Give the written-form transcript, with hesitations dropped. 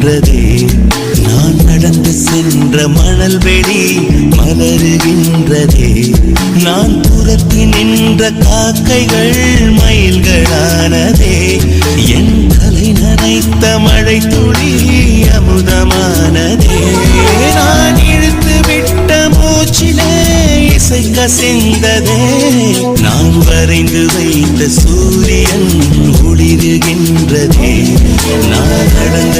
மலருகின்றதே. நான் நடந்து சென்ற மணல் வெளி மலருகின்றதே. நான் துரத்தி நின்ற காக்கைகள் மயில்களானதே. என் தலை நனைத்த மழை துளி அமுதமானதே. நான் இழுத்து விட்ட மூச்சிலே இசை கசிந்ததே. நான் வரைந்து வைத்த சூரியன் ஒளிருகின்றதே. நான் நடந்த